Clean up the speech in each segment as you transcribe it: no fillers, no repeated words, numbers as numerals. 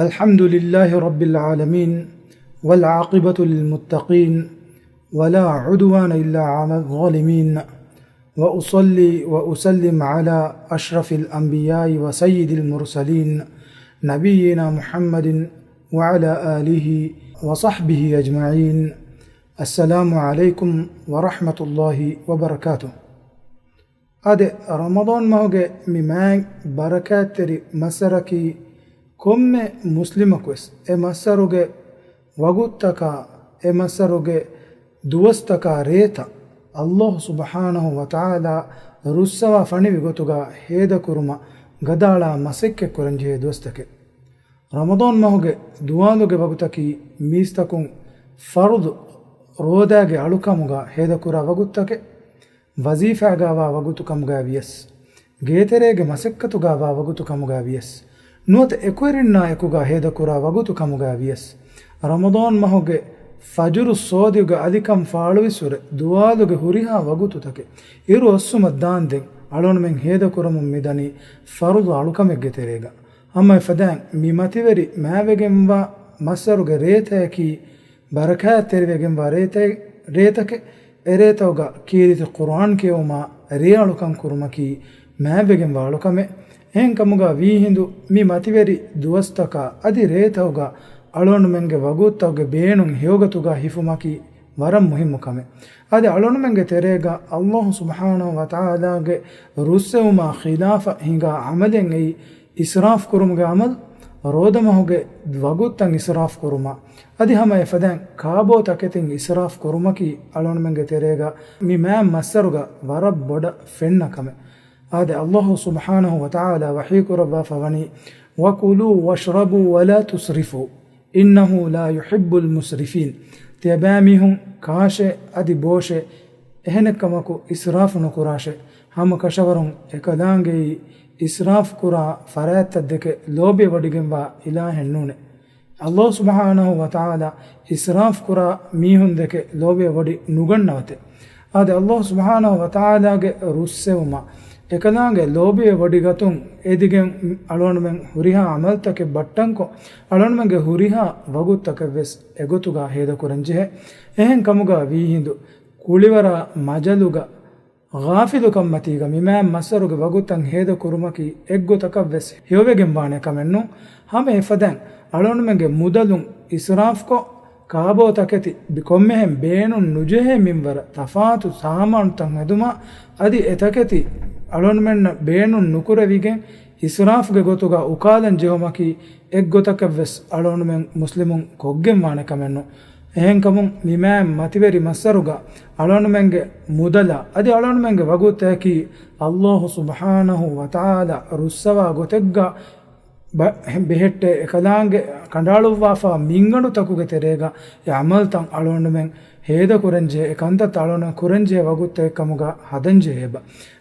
الحمد لله رب العالمين والعاقبة للمتقين ولا عدوان إلا على الظالمين وأصلي وأسلم على أشرف الأنبياء وسيد المرسلين نبينا محمد وعلى آله وصحبه أجمعين. السلام عليكم ورحمة الله وبركاته. أدي رمضان مهوجة ممان بركات تري مسركي komme muslimakus massaruge waguttaka massaruge duwastaka reeta Allah subhanahu wa ta'ala russava fani vigotuga heda kuruma gadala masekke kuranjhe duwastake Ramadan mahuge duwaluge wagutaki mistakun farud rodage alukamuga heda kura waguttake wazifa gawa wagutukamuga viyas geterege masekkatuga wagutukamuga viyas nuot ekwerenna ekuga heda kura wagutu kamuga viyas Ramadan mahoge fajru sodiuga adikam faaluvisure duwaluge huriha wagutu take iru ossuma daanden alon men heda kuramum midani farudu alukamegge terega amma fadan mi mativeri mavegemwa masaruge reetaki barakat tervegemwa reetake eretawga kiriti Qur'an kewma riyalukan kurumaki mavegemwa alukame hen kamuga vi hindu mi mativeri duwastaka adi reetawga alonu menge waguttawge beenun heyogatuga hifumaki waram muhimmu kame adi alonu menge terega Allah subhanahu wa ta'ala ge russewma khilafa hinga amalen ei israf kurumge amal rodamahuge waguttan israf kuruma adi hama efadan kaabo taketin israf kurumaki alonu menge terega mi ma massaruga warab boda fenna kame هذا الله سبحانه وتعالى وحيك ربا فغني وكلوا واشربوا ولا تسرفوا إنه لا يحب المسرفين تبامهم كاشة أدي بوشة إهنكمكو إسراف نكراشة هم كشورهم إكدانجي إسراف كرا فرات تدك لوبي وديجنبا إله النون الله سبحانه وتعالى إسراف كرا ميهن دك لوبي ودي نغنوته هذا الله سبحانه وتعالى رسوما ekalaange lobiye wadigatun edigen alonmen huriha amaltake battanko alonmenge huriha waguttake ves egotuga heda kuranjhe ehen kamuga vi hindu kulivara majaluga ghafilu kammatiga mima masaruge waguttan heda kurumaki eggotaka ves hewegen baane kamennu hame efadan alonmenge mudalun israfko kaabo taketi bikommehen beenun nujehe minwara tafatu saman tan heduma adi etaketi alonmen beenun nukurevigen israfge gotuga ukalan jehomaki eggotakaves alonmen muslimun koggen wane kamenno ehen kamun mimam mativeri massaruga alonmenge mudala adi alonmenge wagutaki Allah subhanahu wa ta'ala russava gotegga behette ekalange kandaluwafa minganu takuge terega amaltan alonmen heda kurenje ekanta talona kurenje wagutte kamuga hadanje heba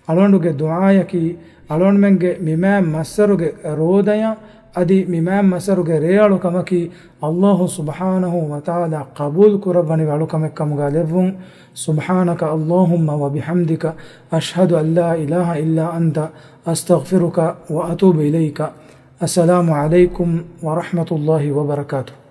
alonduge duayaki alonmenge mimam massaruge rodaya adi mimam massaruge realu kamaki Allah subhanahu wa ta'ala qabul kurabani walu kamuga levun subhanaka allahumma wa bihamdika ashhadu an la ilaha illa anta astaghfiruka wa atubu ilayka. Assalamu alaikum wa rahmatullahi wa barakatuh.